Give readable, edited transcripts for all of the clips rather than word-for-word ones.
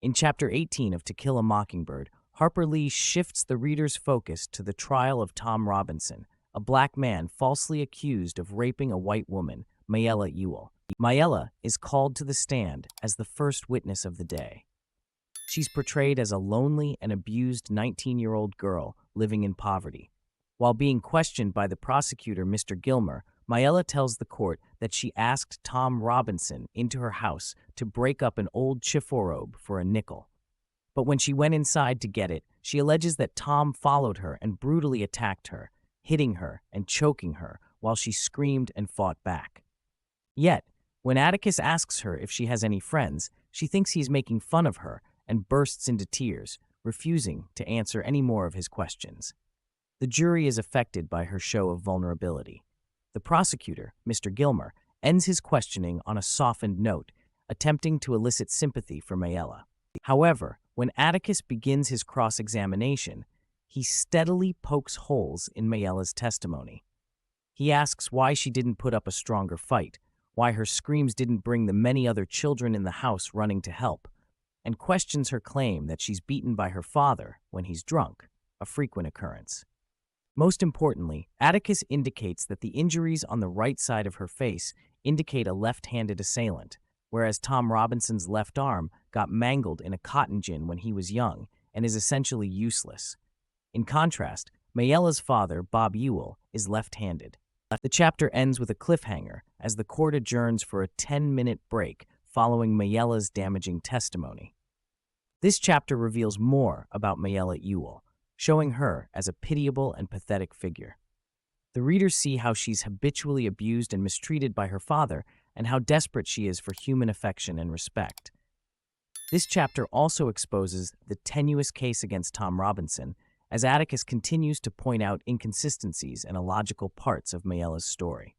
In Chapter 18 of To Kill a Mockingbird, Harper Lee shifts the reader's focus to the trial of Tom Robinson, a black man falsely accused of raping a white woman, Mayella Ewell. Mayella is called to the stand as the first witness of the day. She's portrayed as a lonely and abused 19-year-old girl living in poverty. While being questioned by the prosecutor, Mr. Gilmer, Mayella tells the court that she asked Tom Robinson into her house to break up an old chifforobe for a nickel. But when she went inside to get it, she alleges that Tom followed her and brutally attacked her, hitting her and choking her while she screamed and fought back. Yet, when Atticus asks her if she has any friends, she thinks he's making fun of her and bursts into tears, refusing to answer any more of his questions. The jury is affected by her show of vulnerability. The prosecutor, Mr. Gilmer, ends his questioning on a softened note, attempting to elicit sympathy for Mayella. However, when Atticus begins his cross-examination, he steadily pokes holes in Mayella's testimony. He asks why she didn't put up a stronger fight, why her screams didn't bring the many other children in the house running to help, and questions her claim that she's beaten by her father when he's drunk, a frequent occurrence. Most importantly, Atticus indicates that the injuries on the right side of her face indicate a left-handed assailant, whereas Tom Robinson's left arm got mangled in a cotton gin when he was young and is essentially useless. In contrast, Mayella's father, Bob Ewell, is left-handed. The chapter ends with a cliffhanger as the court adjourns for a 10-minute break following Mayella's damaging testimony. This chapter reveals more about Mayella Ewell, showing her as a pitiable and pathetic figure. The readers see how she's habitually abused and mistreated by her father and how desperate she is for human affection and respect. This chapter also exposes the tenuous case against Tom Robinson, as Atticus continues to point out inconsistencies and illogical parts of Mayella's story.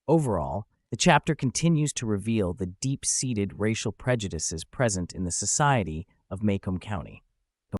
Overall, the chapter continues to reveal the deep-seated racial prejudices present in the society of Macomb County.